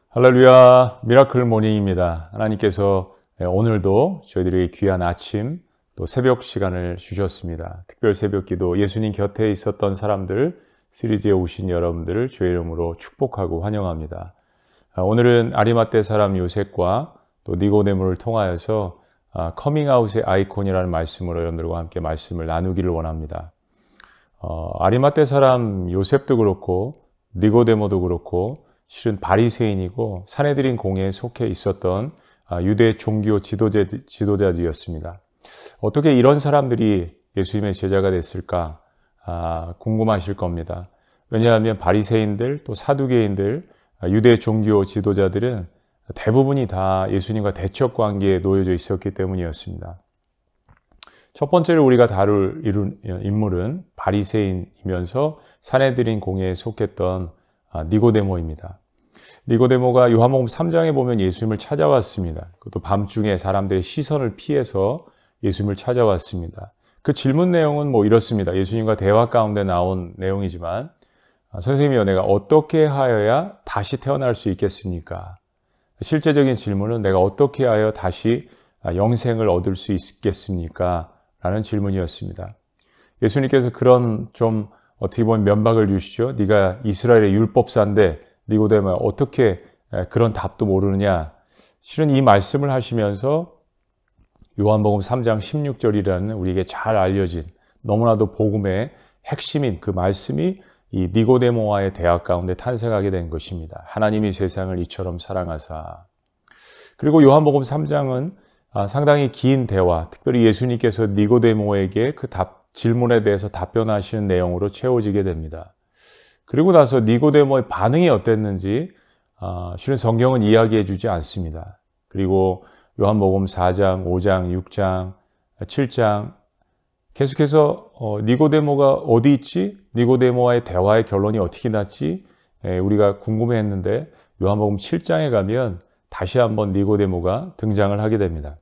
할렐루야, 미라클 모닝입니다. 하나님께서 오늘도 저희들에게 귀한 아침 또 새벽 시간을 주셨습니다. 특별 새벽 기도, 예수님 곁에 있었던 사람들, 시리즈에 오신 여러분들을 주의 이름으로 축복하고 환영합니다. 오늘은 아리마떼 사람 요셉과 또 니고데모를 통하여서 커밍아웃의 아이콘이라는 말씀으로 여러분들과 함께 말씀을 나누기를 원합니다. 아리마떼 사람 요셉도 그렇고 니고데모도 그렇고 실은 바리새인이고 사내들인 공회에 속해 있었던 유대 종교 지도자들이었습니다. 어떻게 이런 사람들이 예수님의 제자가 됐을까 궁금하실 겁니다. 왜냐하면 바리새인들 또 사두개인들 유대 종교 지도자들은 대부분이 다 예수님과 대척 관계에 놓여져 있었기 때문이었습니다. 첫 번째로 우리가 다룰 인물은 바리새인이면서 사내들인 공회에 속했던 니고데모입니다. 니고데모가 요한복음 3장에 보면 예수님을 찾아왔습니다. 그것도 밤중에 사람들의 시선을 피해서 예수님을 찾아왔습니다. 그 질문 내용은 이렇습니다. 예수님과 대화 가운데 나온 내용이지만 선생님이여, 내가 어떻게 하여야 다시 태어날 수 있겠습니까? 실제적인 질문은 내가 어떻게 하여 다시 영생을 얻을 수 있겠습니까? 라는 질문이었습니다. 예수님께서 그런 좀 어떻게 보면 면박을 주시죠. 네가 이스라엘의 율법사인데 니고데모야 어떻게 그런 답도 모르느냐. 실은 이 말씀을 하시면서 요한복음 3장 16절이라는 우리에게 잘 알려진 너무나도 복음의 핵심인 그 말씀이 이 니고데모와의 대화 가운데 탄생하게 된 것입니다. 하나님이 세상을 이처럼 사랑하사. 그리고 요한복음 3장은 상당히 긴 대화, 특별히 예수님께서 니고데모에게 그 질문에 대해서 답변하시는 내용으로 채워지게 됩니다. 그리고 나서 니고데모의 반응이 어땠는지 실은 성경은 이야기해 주지 않습니다. 그리고 요한복음 4장, 5장, 6장, 7장 계속해서 니고데모가 어디 있지? 니고데모와의 대화의 결론이 어떻게 났지? 우리가 궁금해했는데 요한복음 7장에 가면 다시 한번 니고데모가 등장을 하게 됩니다.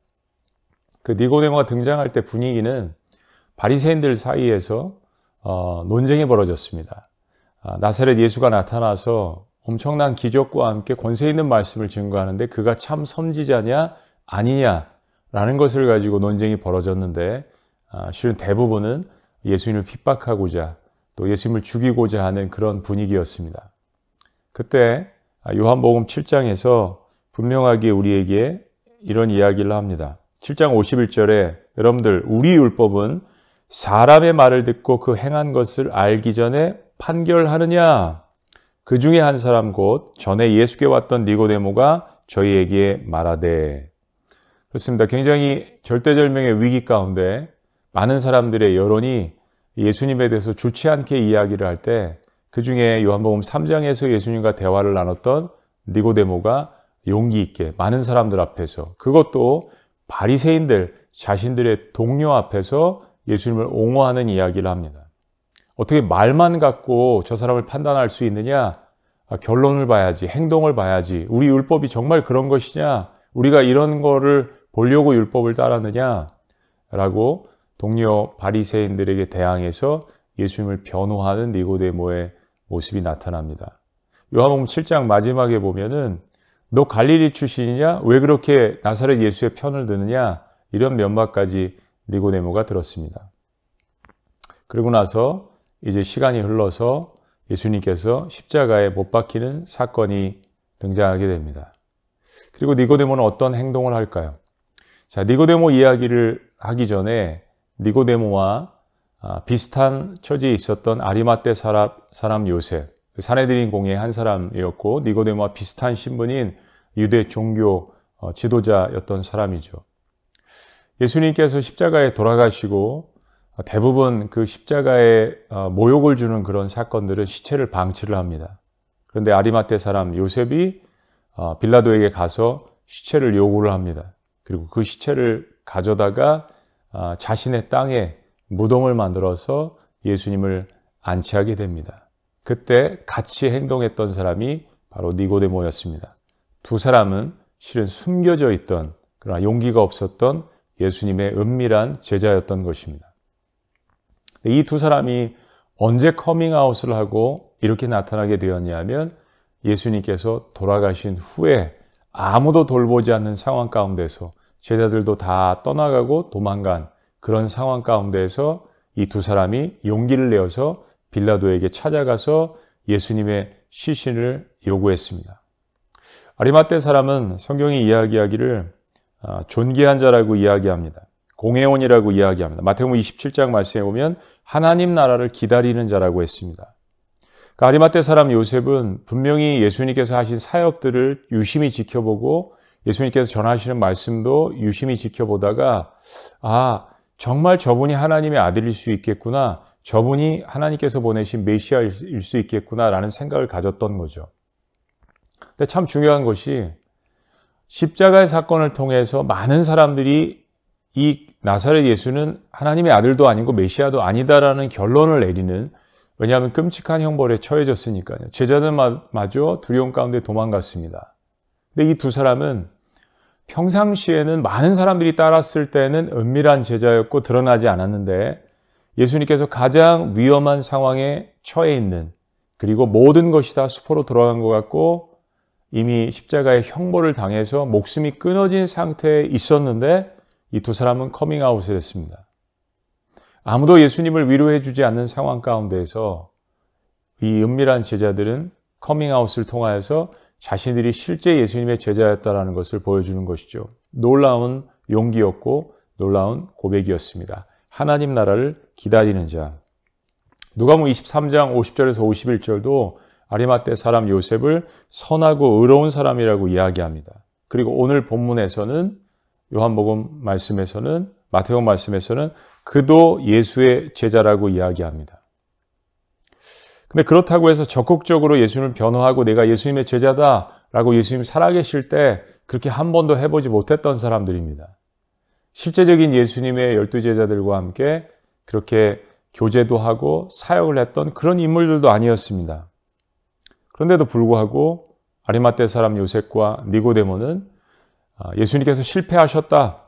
그 니고데모가 등장할 때 분위기는 바리새인들 사이에서 논쟁이 벌어졌습니다. 나사렛 예수가 나타나서 엄청난 기적과 함께 권세 있는 말씀을 증거하는데 그가 참 선지자냐 아니냐라는 것을 가지고 논쟁이 벌어졌는데 실은 대부분은 예수님을 핍박하고자 또 예수님을 죽이고자 하는 그런 분위기였습니다. 그때 요한복음 7장에서 분명하게 우리에게 이런 이야기를 합니다. 7장 51절에 여러분들 우리 율법은 사람의 말을 듣고 그 행한 것을 알기 전에 판결하느냐? 그 중에 한 사람 곧 전에 예수께 왔던 니고데모가 저희에게 말하되. 그렇습니다. 굉장히 절대절명의 위기 가운데 많은 사람들의 여론이 예수님에 대해서 좋지 않게 이야기를 할 때 그 중에 요한복음 3장에서 예수님과 대화를 나눴던 니고데모가 용기 있게 많은 사람들 앞에서 그것도 바리새인들 자신들의 동료 앞에서 예수님을 옹호하는 이야기를 합니다. 어떻게 말만 갖고 저 사람을 판단할 수 있느냐? 결론을 봐야지, 행동을 봐야지. 우리 율법이 정말 그런 것이냐? 우리가 이런 거를 보려고 율법을 따랐느냐? 라고 동료 바리새인들에게 대항해서 예수님을 변호하는 니고데모의 모습이 나타납니다. 요한복음 7장 마지막에 보면은 너 갈릴리 출신이냐? 왜 그렇게 나사렛 예수의 편을 드느냐? 이런 면박까지 니고데모가 들었습니다. 그리고 나서 이제 시간이 흘러서 예수님께서 십자가에 못 박히는 사건이 등장하게 됩니다. 그리고 니고데모는 어떤 행동을 할까요? 자, 니고데모 이야기를 하기 전에 니고데모와 비슷한 처지에 있었던 아리마떼 사람 요셉, 사내들인 공회의 한 사람이었고 니고데모와 비슷한 신분인 유대 종교 지도자였던 사람이죠. 예수님께서 십자가에 돌아가시고 대부분 그 십자가에 모욕을 주는 그런 사건들은 시체를 방치를 합니다. 그런데 아리마떼 사람 요셉이 빌라도에게 가서 시체를 요구를 합니다. 그리고 그 시체를 가져다가 자신의 땅에 무덤을 만들어서 예수님을 안치하게 됩니다. 그때 같이 행동했던 사람이 바로 니고데모였습니다. 두 사람은 실은 숨겨져 있던 그러나 용기가 없었던 예수님의 은밀한 제자였던 것입니다. 이 두 사람이 언제 커밍아웃을 하고 이렇게 나타나게 되었냐면 예수님께서 돌아가신 후에 아무도 돌보지 않는 상황 가운데서 제자들도 다 떠나가고 도망간 그런 상황 가운데에서 이 두 사람이 용기를 내어서 빌라도에게 찾아가서 예수님의 시신을 요구했습니다. 아리마떼 사람은 성경이 이야기하기를 존귀한 자라고 이야기합니다. 공회원이라고 이야기합니다. 마태복음 27장 말씀에 보면 하나님 나라를 기다리는 자라고 했습니다. 그러니까 아리마떼 사람 요셉은 분명히 예수님께서 하신 사역들을 유심히 지켜보고 예수님께서 전하시는 말씀도 유심히 지켜보다가 정말 저분이 하나님의 아들일 수 있겠구나, 저분이 하나님께서 보내신 메시아일 수 있겠구나라는 생각을 가졌던 거죠. 근데 참 중요한 것이 십자가의 사건을 통해서 많은 사람들이 이 나사렛 예수는 하나님의 아들도 아니고 메시아도 아니다라는 결론을 내리는, 왜냐하면 끔찍한 형벌에 처해졌으니까요. 제자들마저 두려움 가운데 도망갔습니다. 근데 이 두 사람은 평상시에는 많은 사람들이 따랐을 때는 은밀한 제자였고 드러나지 않았는데 예수님께서 가장 위험한 상황에 처해 있는, 그리고 모든 것이 다 수포로 돌아간 것 같고 이미 십자가의 형벌을 당해서 목숨이 끊어진 상태에 있었는데 이 두 사람은 커밍아웃을 했습니다. 아무도 예수님을 위로해 주지 않는 상황 가운데에서 이 은밀한 제자들은 커밍아웃을 통하여서 자신들이 실제 예수님의 제자였다는 것을 보여주는 것이죠. 놀라운 용기였고 놀라운 고백이었습니다. 하나님 나라를 기다리는 자. 누가복음 23장 50절에서 51절도 아리마떼 사람 요셉을 선하고 의로운 사람이라고 이야기합니다. 그리고 오늘 본문에서는 요한복음 말씀에서는, 마태복음 말씀에서는 그도 예수의 제자라고 이야기합니다. 근데 그렇다고 해서 적극적으로 예수님을 변호하고 내가 예수님의 제자다라고 예수님 살아계실 때 그렇게 한 번도 해보지 못했던 사람들입니다. 실제적인 예수님의 12제자들과 함께 그렇게 교제도 하고 사역을 했던 그런 인물들도 아니었습니다. 그런데도 불구하고 아리마떼 사람 요셉과 니고데모는 예수님께서 실패하셨다,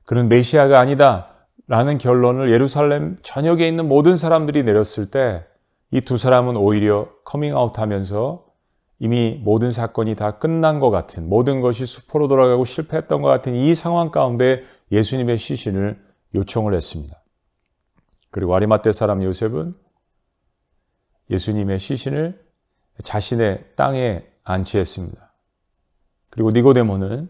그는 메시아가 아니다 라는 결론을 예루살렘 전역에 있는 모든 사람들이 내렸을 때 이 두 사람은 오히려 커밍아웃 하면서 이미 모든 사건이 다 끝난 것 같은, 모든 것이 수포로 돌아가고 실패했던 것 같은 이 상황 가운데 예수님의 시신을 요청을 했습니다. 그리고 아리마떼 사람 요셉은 예수님의 시신을 자신의 땅에 안치했습니다. 그리고 니고데모는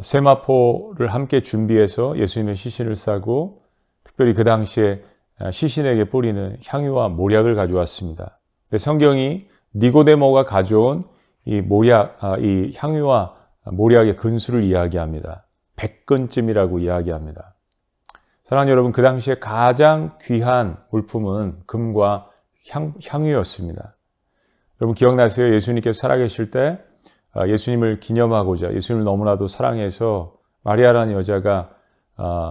세마포를 함께 준비해서 예수님의 시신을 싸고 특별히 그 당시에 시신에게 뿌리는 향유와 모략을 가져왔습니다. 성경이 니고데모가 가져온 이 향유와 모략의 근수를 이야기합니다. 100근쯤이라고 이야기합니다. 사랑하는 여러분, 그 당시에 가장 귀한 물품은 금과 향유였습니다. 여러분 기억나세요? 예수님께서 살아계실 때 예수님을 기념하고자, 예수님을 너무나도 사랑해서 마리아라는 여자가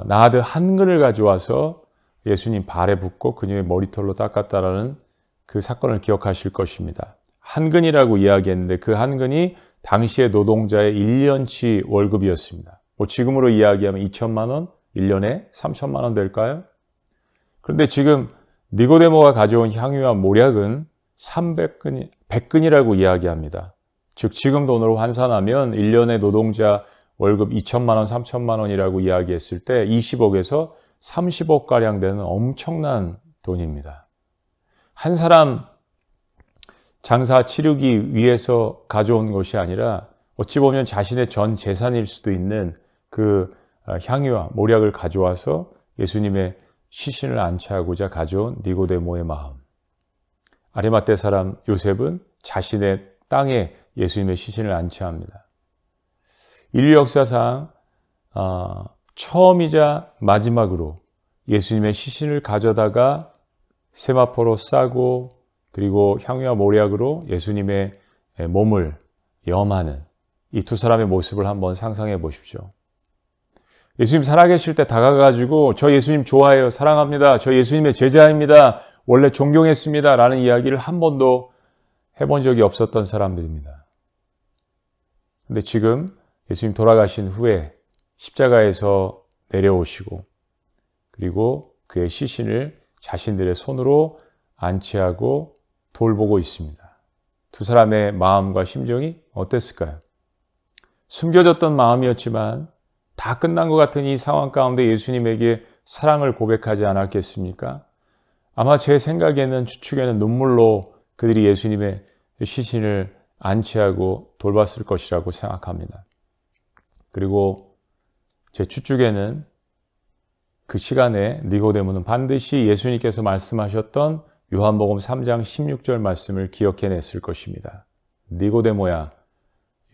나드 한 근을 가져와서 예수님 발에 붓고 그녀의 머리털로 닦았다라는 그 사건을 기억하실 것입니다. 한 근이라고 이야기했는데 그 한 근이 당시의 노동자의 1년치 월급이었습니다. 지금으로 이야기하면 2천만 원, 1년에 3천만 원 될까요? 그런데 지금 니고데모가 가져온 향유와 모략은 100근이라고 이야기합니다. 즉 지금 돈으로 환산하면 1년의 노동자 월급 2천만 원, 3천만 원이라고 이야기했을 때 20억에서 30억가량 되는 엄청난 돈입니다. 한 사람 장사 치르기 위해서 가져온 것이 아니라 어찌 보면 자신의 전 재산일 수도 있는 그 향유와 모략을 가져와서 예수님의 시신을 안치하고자 가져온 니고데모의 마음. 아리마떼 사람 요셉은 자신의 땅에 예수님의 시신을 안치합니다. 인류 역사상 처음이자 마지막으로 예수님의 시신을 가져다가 세마포로 싸고 그리고 향유와 모략으로 예수님의 몸을 염하는 이 두 사람의 모습을 한번 상상해 보십시오. 예수님 살아계실 때 다가가지고 저 예수님 좋아해요, 사랑합니다, 저 예수님의 제자입니다, 원래 존경했습니다 라는 이야기를 한 번도 해본 적이 없었던 사람들입니다. 근데 지금 예수님 돌아가신 후에 십자가에서 내려오시고 그리고 그의 시신을 자신들의 손으로 안치하고 돌보고 있습니다. 두 사람의 마음과 심정이 어땠을까요? 숨겨졌던 마음이었지만 다 끝난 것 같은 이 상황 가운데 예수님에게 사랑을 고백하지 않았겠습니까? 아마 제 생각에는 추측에는 눈물로 그들이 예수님의 시신을 안치하고 돌봤을 것이라고 생각합니다. 그리고 제 추측에는 그 시간에 니고데모는 반드시 예수님께서 말씀하셨던 요한복음 3장 16절 말씀을 기억해냈을 것입니다. 니고데모야,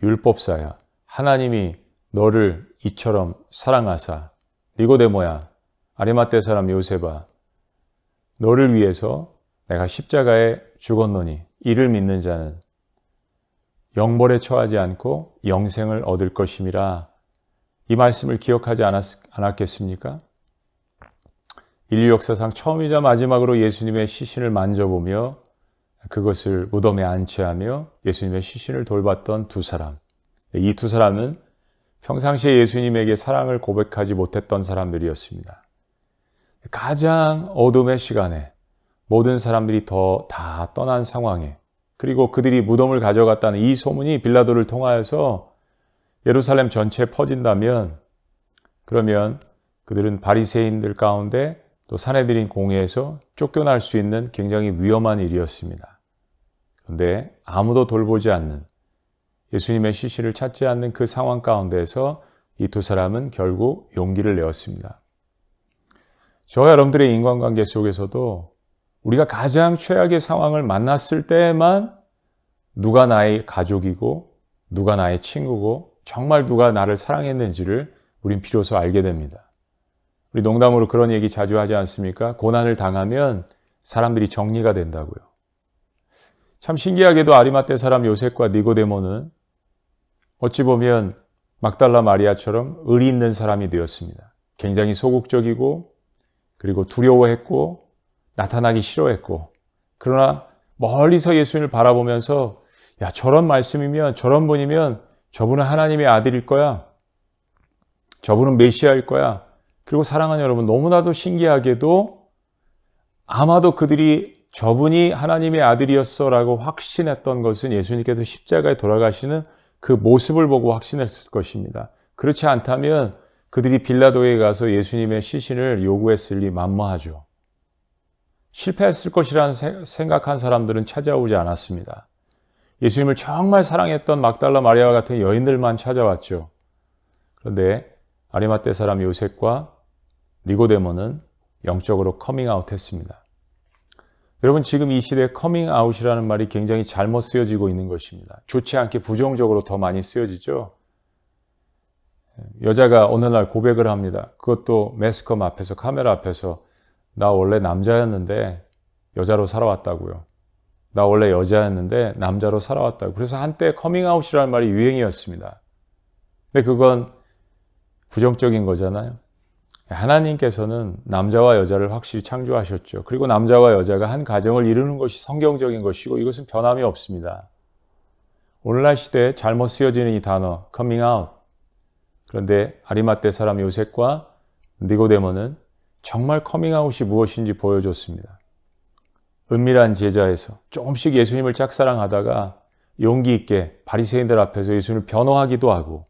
율법사야, 하나님이 너를 이처럼 사랑하사. 니고데모야, 아리마떼 사람 요셉아, 너를 위해서 내가 십자가에 죽었노니 이를 믿는 자는 영벌에 처하지 않고 영생을 얻을 것임이라. 이 말씀을 기억하지 않았겠습니까? 인류 역사상 처음이자 마지막으로 예수님의 시신을 만져보며 그것을 무덤에 안치하며 예수님의 시신을 돌봤던 두 사람. 이 두 사람은 평상시에 예수님에게 사랑을 고백하지 못했던 사람들이었습니다. 가장 어둠의 시간에 모든 사람들이 다 떠난 상황에, 그리고 그들이 무덤을 가져갔다는 이 소문이 빌라도를 통하여서 예루살렘 전체에 퍼진다면, 그러면 그들은 바리새인들 가운데 또 사내들인 공회에서 쫓겨날 수 있는 굉장히 위험한 일이었습니다. 그런데 아무도 돌보지 않는, 예수님의 시신을 찾지 않는 그 상황 가운데에서 이 두 사람은 결국 용기를 내었습니다. 저와 여러분들의 인간관계 속에서도 우리가 가장 최악의 상황을 만났을 때에만 누가 나의 가족이고 누가 나의 친구고 정말 누가 나를 사랑했는지를 우린 비로소 알게 됩니다. 우리 농담으로 그런 얘기 자주 하지 않습니까? 고난을 당하면 사람들이 정리가 된다고요. 참 신기하게도 아리마떼 사람 요셉과 니고데모는 어찌 보면 막달라 마리아처럼 의리 있는 사람이 되었습니다. 굉장히 소극적이고 그리고 두려워했고 나타나기 싫어했고, 그러나 멀리서 예수님을 바라보면서 야, 저런 말씀이면, 저런 분이면 저분은 하나님의 아들일 거야. 저분은 메시아일 거야. 그리고 사랑하는 여러분, 너무나도 신기하게도 아마도 그들이 저분이 하나님의 아들이었어라고 확신했던 것은 예수님께서 십자가에 돌아가시는 그 모습을 보고 확신했을 것입니다. 그렇지 않다면 그들이 빌라도에 가서 예수님의 시신을 요구했을 리 만무하죠. 실패했을 것이라는 생각한 사람들은 찾아오지 않았습니다. 예수님을 정말 사랑했던 막달라 마리아와 같은 여인들만 찾아왔죠. 그런데 아리마떼 사람 요셉과 니고데모는 영적으로 커밍아웃 했습니다. 여러분, 지금 이 시대에 커밍아웃이라는 말이 굉장히 잘못 쓰여지고 있는 것입니다. 좋지 않게 부정적으로 더 많이 쓰여지죠. 여자가 어느 날 고백을 합니다. 그것도 매스컴 앞에서, 카메라 앞에서. 나 원래 남자였는데 여자로 살아왔다고요. 나 원래 여자였는데 남자로 살아왔다고. 그래서 한때 커밍아웃이라는 말이 유행이었습니다. 근데 그건 부정적인 거잖아요. 하나님께서는 남자와 여자를 확실히 창조하셨죠. 그리고 남자와 여자가 한 가정을 이루는 것이 성경적인 것이고 이것은 변함이 없습니다. 오늘날 시대에 잘못 쓰여지는 이 단어 커밍아웃. 그런데 아리마떼 사람 요셉과 니고데모는 정말 커밍아웃이 무엇인지 보여줬습니다. 은밀한 제자에서 조금씩 예수님을 짝사랑하다가 용기 있게 바리새인들 앞에서 예수님을 변호하기도 하고,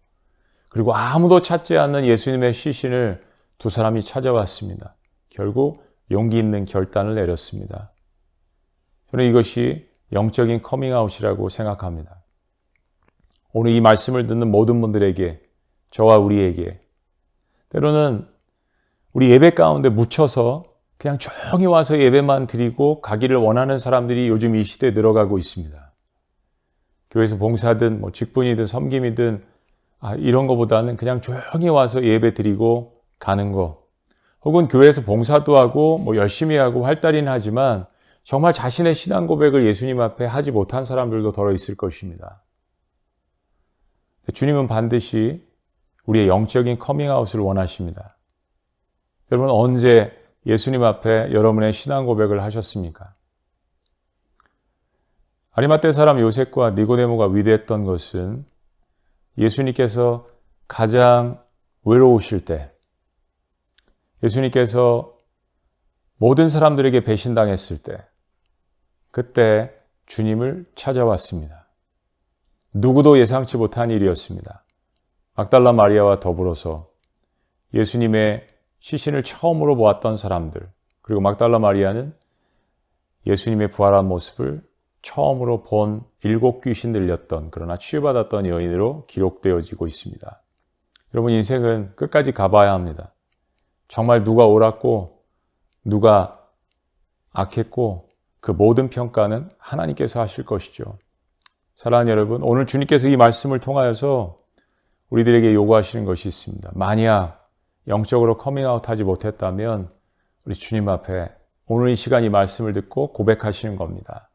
그리고 아무도 찾지 않는 예수님의 시신을 두 사람이 찾아왔습니다. 결국 용기 있는 결단을 내렸습니다. 저는 이것이 영적인 커밍아웃이라고 생각합니다. 오늘 이 말씀을 듣는 모든 분들에게, 저와 우리에게 때로는 우리 예배 가운데 묻혀서 그냥 조용히 와서 예배만 드리고 가기를 원하는 사람들이 요즘 이 시대에 늘어가고 있습니다. 교회에서 봉사든 직분이든 섬김이든 이런 것보다는 그냥 조용히 와서 예배 드리고 가는 거, 혹은 교회에서 봉사도 하고 열심히 하고 활달히는 하지만 정말 자신의 신앙 고백을 예수님 앞에 하지 못한 사람들도 더러 있을 것입니다. 주님은 반드시 우리의 영적인 커밍아웃을 원하십니다. 여러분, 언제 예수님 앞에 여러분의 신앙 고백을 하셨습니까? 아리마떼 사람 요셉과 니고데모가 위대했던 것은 예수님께서 가장 외로우실 때, 예수님께서 모든 사람들에게 배신당했을 때, 그때 주님을 찾아왔습니다. 누구도 예상치 못한 일이었습니다. 막달라 마리아와 더불어서 예수님의 시신을 처음으로 보았던 사람들, 그리고 막달라 마리아는 예수님의 부활한 모습을 처음으로 본 7 귀신 들렸던, 그러나 치유받았던 여인으로 기록되어지고 있습니다. 여러분, 인생은 끝까지 가봐야 합니다. 정말 누가 옳았고 누가 악했고 그 모든 평가는 하나님께서 하실 것이죠. 사랑하는 여러분, 오늘 주님께서 이 말씀을 통하여서 우리들에게 요구하시는 것이 있습니다. 만약 영적으로 커밍아웃 하지 못했다면 우리 주님 앞에 오늘 이 시간 이 말씀을 듣고 고백하시는 겁니다.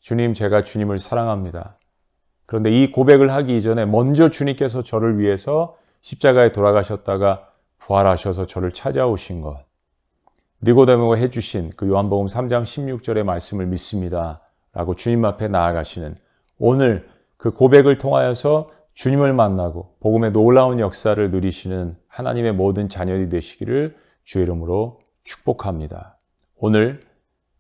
주님, 제가 주님을 사랑합니다. 그런데 이 고백을 하기 이전에 먼저 주님께서 저를 위해서 십자가에 돌아가셨다가 부활하셔서 저를 찾아오신 것, 니고데모가 해주신 그 요한복음 3장 16절의 말씀을 믿습니다 라고 주님 앞에 나아가시는 오늘 그 고백을 통하여서 주님을 만나고 복음의 놀라운 역사를 누리시는 하나님의 모든 자녀들이 되시기를 주의 이름으로 축복합니다. 오늘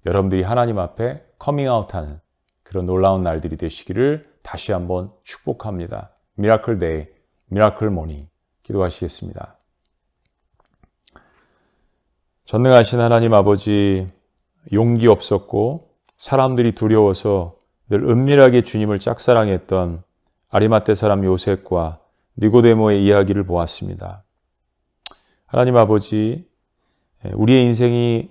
여러분들이 하나님 앞에 커밍아웃하는 그런 놀라운 날들이 되시기를 다시 한번 축복합니다. 미라클 데이, 미라클 모닝 기도하시겠습니다. 전능하신 하나님 아버지, 용기 없었고 사람들이 두려워서 늘 은밀하게 주님을 짝사랑했던 아리마떼 사람 요셉과 니고데모의 이야기를 보았습니다. 하나님 아버지, 우리의 인생이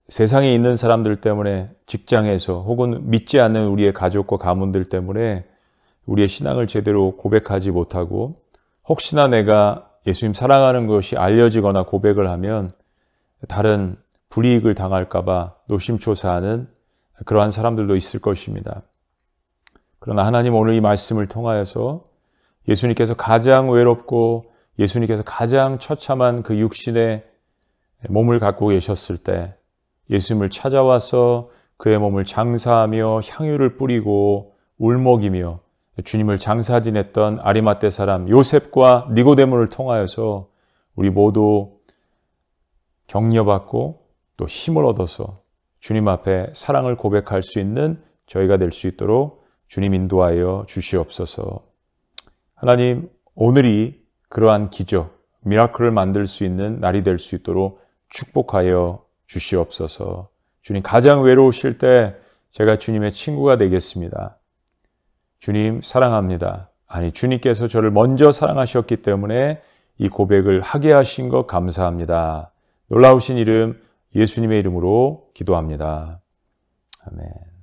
세상에 있는 사람들 때문에, 직장에서 혹은 믿지 않는 우리의 가족과 가문들 때문에 우리의 신앙을 제대로 고백하지 못하고, 혹시나 내가 예수님 사랑하는 것이 알려지거나 고백을 하면 다른 불이익을 당할까 봐 노심초사하는 그러한 사람들도 있을 것입니다. 그러나 하나님, 오늘 이 말씀을 통하여서 예수님께서 가장 외롭고 예수님께서 가장 처참한 그 육신의 몸을 갖고 계셨을 때 예수님을 찾아와서 그의 몸을 장사하며 향유를 뿌리고 울먹이며 주님을 장사 지냈던 아리마떼 사람 요셉과 니고데모를 통하여서 우리 모두 격려받고 또 힘을 얻어서 주님 앞에 사랑을 고백할 수 있는 저희가 될 수 있도록 주님 인도하여 주시옵소서. 하나님, 오늘이 그러한 기적, 미라클을 만들 수 있는 날이 될 수 있도록 축복하여 주시옵소서. 주님, 가장 외로우실 때 제가 주님의 친구가 되겠습니다. 주님 사랑합니다. 아니, 주님께서 저를 먼저 사랑하셨기 때문에 이 고백을 하게 하신 것 감사합니다. 놀라우신 이름 예수님의 이름으로 기도합니다. 아멘.